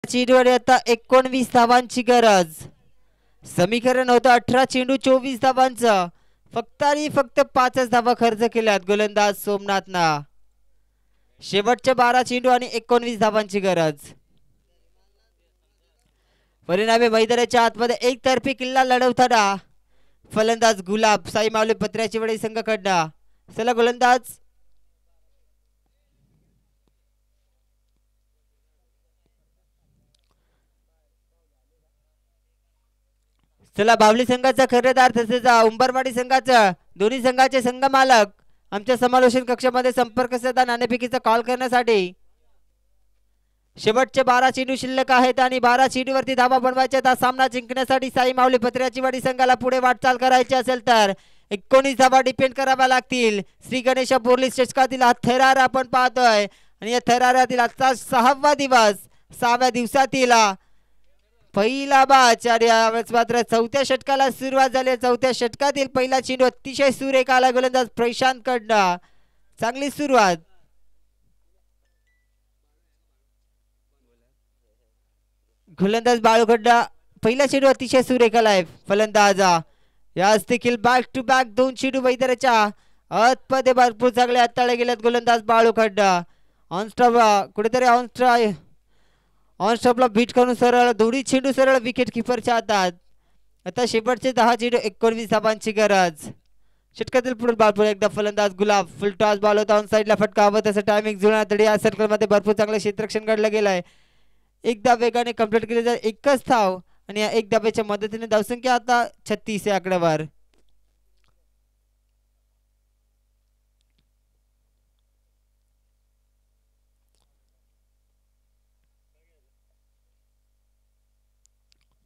चेंडूवर आता 19 धावांची गरज. समीकरण होतं 18 चेंडू 24 धावांचं. फक्त आणि फक्त 5च धावा खर्च केल्यात गोलंदाज सोमनाथना. शेवटचे 12 चेंडू आणि 19 धावांची गरज. परिणामी मैदानाच्या आतमध्ये एकतर्फी किल्ला लढवताना फलंदाज गुलाब साई मावले पत्र्याची वडी संघाकडनं. चला गोलंदाज चला बावली संघाचा खरेदार तसेच उंबरवाडी संघाचा दोन्ही संघाचे संघ मालक आमच्या समालोचन कक्षामध्ये संपर्क साधा नाणेफेकीचा कॉल करण्यासाठी. शेवटचे 12 चेंडू शिल्लक आहेत आणि 12 चेंडूवरती धावा बनवायच्या. हा सामना जिंकण्यासाठी साई मावली पत्र्याची वाडी संघाला पुढे वाटचाल करायची असेल तर 19 धावा डिपेंड कराव्या लागतील. श्री गणेश बोर्ली चषकातील हा थरार आपण पाहतोय आणि या थरारातील आजचा 6वा दिवस. 6व्या दिवसातील पहिला बॅच आणि यावेळेस मात्र 4थ्या षटकाला सुरुवात झाली. 4थ्या षटकातील पहिला चेंडू अतिशय सुरेख आला गोलंदाज प्रशांत कडनं. चांगली सुरुवात. गोलंदाज बाळूकडनं पहिला चेंडू अतिशय सुरेख आलाय फलंदाज. याच देखील बॅक टू बॅक 2 चेंडू मैदानाच्या आतमध्ये भरपूर चांगले हाताळले गेलेत गोलंदाज बाळूकडनं. ऑनस्टॉप कुठेतरी ऑनस्टॉपला बीट करून सरळ दोन्ही चेंडू सरळ विकेट किपरच्या हातात. आता शेवटचे 10 चेंडू 19 धावांची गरज. षटकातील पुढील बॉल एकदा फलंदाज गुलाब फुल टॉस बॉल होता. ऑन साईडला फटका हवं तसं टायमिंग जुळणार तरी या सर्कलमध्ये भरपूर चांगलं क्षेत्ररक्षण घडलं गेलंय. एकदा वेगाने कंप्लीट केले तर एकच धाव आणि या एक धाब्याच्या मदतीने धावसंख्या आता 36 या आकड्यावर.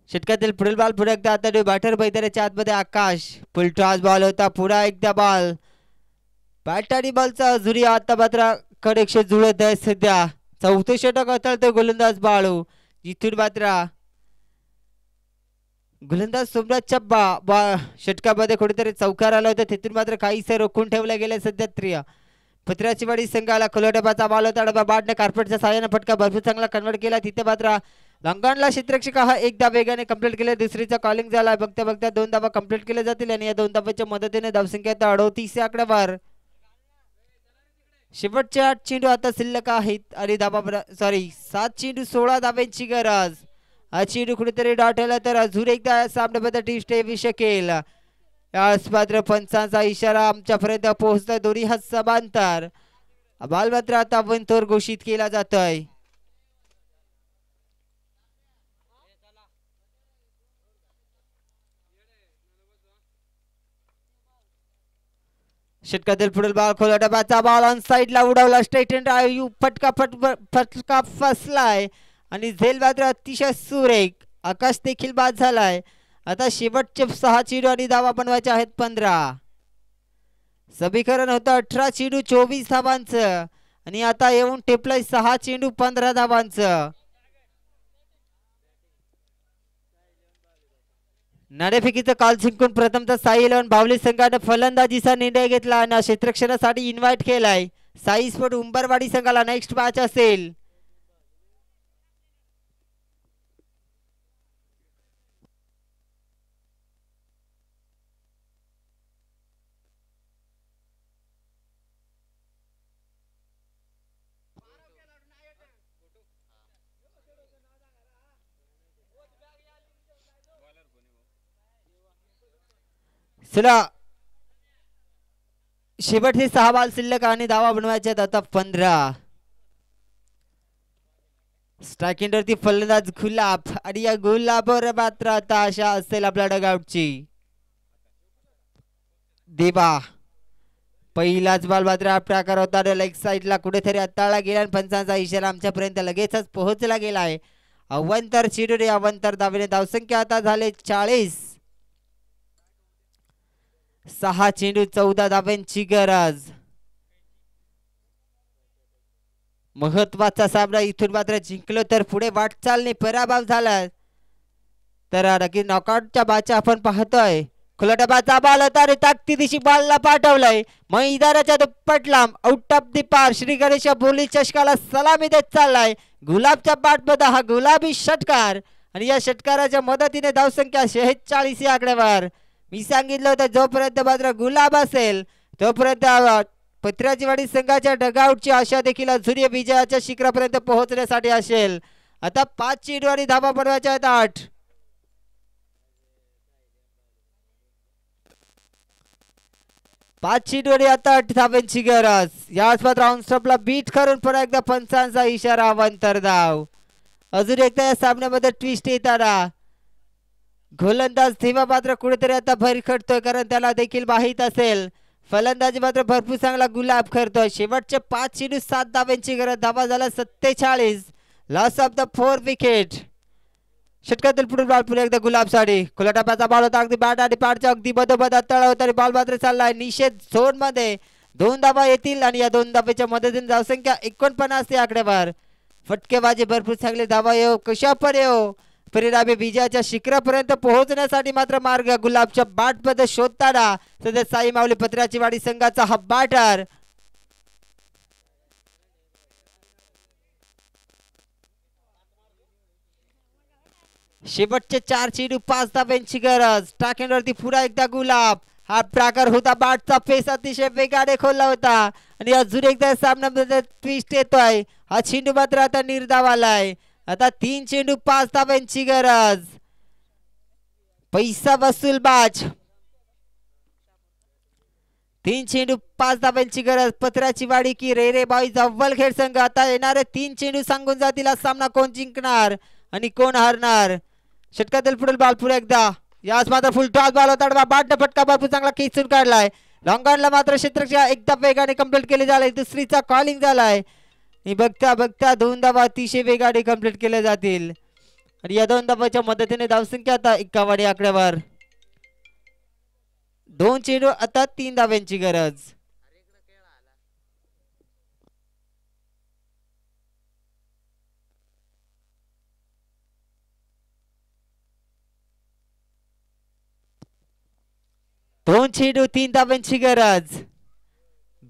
षटकातील पुढील बॉल पुढे एकदा आता बॅटर मैदानाच्या आतमध्ये आकाश फुल टॉस बॉल होता. पुन्हा एकदा बॉल बॅट आणि बॉलचा जुरी आता मात्र कडेक्षे जुळत आहे. सध्या 4थे षटक हाताळतो गोलंदाज बाळू. जिथून मात्र गोलंदाज सोमनाथच्या षटकामध्ये कुठेतरी चौकार आला होता. तिथून मात्र काहीसं रोखून ठेवलं गेलं. सध्या पत्र्याची वाडी संघाला खुल्या बॉल होता. डबा बॅटने कार्पेटच्या साहाय्याने फटका भरपूर चांगला कन्वर्ट केला. तिथे मात्र लंगाणला क्षेत्ररक्षक हा एकदा वेगाने कंप्लीट केले. दुसरीचा कॉलिंग झाला. बघता बघता 2 धावा कंप्लीट केल्या जातील आणि या 2 धावांच्या मदतीने धावसंख्या 38 या आकड्यावर. शेवटचे 8 चेंडू आता शिल्लक आहेत आणि 7 चेंडू 16 धाब्यांची गरज. हा चेंडू कुठेतरी डॉटला तर अजून एकदा सामन्यामध्ये टिस्ट येऊ शकेल. यास मात्र पंचांचा इशारा आमच्यापर्यंत पोहोचतोय. दोन्ही हात समांतर. बॉल मात्र आता वंतोर घोषित केला जातोय. षटकातील पुढील बॉल खोला डब्याचा बॉल ऑन साइडला उडवला. स्ट्रेट अँड फटका फसलाय आणि झेल मात्र अतिशय सुरेख. आकाश देखील बाद झालाय. आता शेवटचे 6 चेंडू आणि धावा बनवायचे आहेत 15. समीकरण होतं 18 चेंडू 24 धावांचं आणि आता येऊन टेपलंय 6 चेंडू 15 धावांचं. नाणेफेकीचा कॉल जिंकून प्रथमतः साई इलेव्हन बावली संघाने फलंदाजीचा निर्णय घेतला आणि क्षेत्ररक्षणासाठी इन्व्हाइट केलाय. साई स्पोर्ट उंबरवाडी संघाला नेक्स्ट मॅच असेल. चला शेवटचे 6 बॉल शिल्लक आणि धावा बनवायच्या आता 15. स्ट्रायकिंगवरती फलंदाज गुलाब आणि या गुलाबावर मात्र आता आशा असेल आपल्या डगआउटची. देवा पहिलाच बॉल मात्र हा प्रकार होता. लेग साईडला कुठेतरी हाताळला गेला आणि पंचांचा इशारा आमच्यापर्यंत लगेचच पोहोचला गेलाय. अवंतर चिडून अवंतर धावेने धावसंख्या आता झाले 40. 6 चेंडू 14 धावांची गरज. महत्वाचा सामना इथून मात्र जिंकलो तर पुढे वाटचालने पराभव झाला तर नक्की नॉकआउटच्या बाच्या आपण पाहतोय. खुला डबाचा बॉल होता आणि ताकदीशी बॉलला पाठवलाय. मैदानाच्या दुप्पट लांब आउट ऑफ द पार श्री गणेश बोली चषकाला सलामी देत चाललाय गुलाबच्या बॅटमध्ये हा गुलाबी षटकार आणि या षटकाराच्या मदतीने धावसंख्या 46 या आकड्यावर. मी सांगितलं होतं जोपर्यंत मात्र गुलाब असेल तोपर्यंत पत्र्याचीवाडी संघाच्या डगआउटची आशा देखील अजूनही विजयाच्या शिखरापर्यंत पोहोचण्यासाठी असेल. आता 5 चेंडूंनी धावा बनवायच्या आहेत 8. पाच चेंडूंनी आता 8 धावांची गरज. याच मात्र ऑनस्टॉपला बीट करून पुन्हा एकदा पंचांचा इशारा अवांतर धाव. अजून एकदा या सामन्यामध्ये ट्विस्ट येताना गोलंदाज धीमा मात्र कुठेतरी आता भरकटतोय कारण त्याला देखील माहीत असेल फलंदाजी मात्र भरपूर चांगला गुलाब करतोय. शेवटचे 5 चेंडू 7 धावांची गरज. धावा झाला 47. Loss of the 4 wicket. षटकातील पुढील बॉल पुन्हा एकदा गुलाब साडी. खुला टप्प्याचा बॉल होता अगदी बॅट आणि पॅडच्या अगदी मधोमध तळ होता आणि बॉल मात्र चाललाय निषेध झोन मध्ये. 2 धावा येतील आणि या 2 धावेच्या मदतीने धावसंख्या 49 या आकड्यावर. फटकेबाजी भरपूर चांगली धावा येऊ कशा पण येऊ परिणामी विजयाच्या शिखरापर्यंत पोहोचण्यासाठी मात्र मार्ग गुलाबच्या बॅटमध्ये शोधताना सध्या साई माऊली पत्र्याचीवाडी संघाचा हा बॅटर. शेवटचे 4 चेंडू 5 धाव्यांची गरज. टाकेंवरती पुन्हा एकदा गुलाब. हा प्रकार होता बॅटचा फेस अतिशय वेगाने खोलला होता आणि अजून एकदा सामन्यामध्ये ट्विस्ट येतोय. हा चेंडू मात्र आता निर्धावालाय. आता 3 चेंडू 5 धाव्यांची गरज. पैसा वसूल बाज. 3 चेंडू 5 धाव्यांची गरज. पत्र्याचीवाडी की रेरे बॉईज अव्वलखेड संघ. आता येणारे 3 चेंडू सांगून जातील हा सामना कोण जिंकणार आणि कोण हारणार. षटकातील पुढील बॉल पुढे एकदा. याच मात्र फुल टॉस बॉल होता. बॅटने फटका भरपूर चांगला खेचून काढलाय. लॉंगॉनला मात्र क्षेत्ररक्षण एकदा वेगाने कंप्लीट केले झाले. दुसरीचा कॉलिंग झालाय. बघता बघता 2 धावा अतिशय वेगाने कंप्लीट केले जातील आणि या 2 धावाच्या मदतीने धावसंख्या आता 51 आकड्यावर. 2 चेंडू आता 3 धाव्यांची गरज. दोन चेंडू 3 धाव्यांची गरज.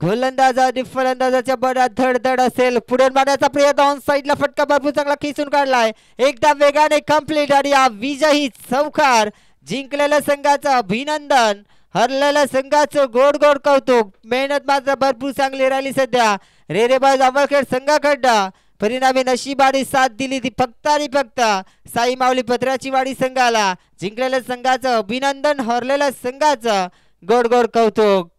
गोलंदाज आणि फलंदाजाच्या बऱ्यात धडधड असेल. पुढे मारण्याचा प्रयत्न ऑन साइडला फटका भरपूर चांगला खेचून काढलाय. एकदा वेगाने कंप्लीट आणि हा विजयी चौकार. जिंकलेल्या संघाचं अभिनंदन. हरलेल्या संघाचं गोड गोड कौतुक. मेहनत मात्र भरपूर चांगली राहिली सध्या रेरेबाज अवळखेड संघाकडं. परिणामी नशिबाने साथ दिली ती फक्त आणि फक्त साई माऊली पत्र्याचीवाडी संघाला. जिंकलेल्या संघाचं अभिनंदन. हरलेल्या संघाचं गोड गोड कौतुक.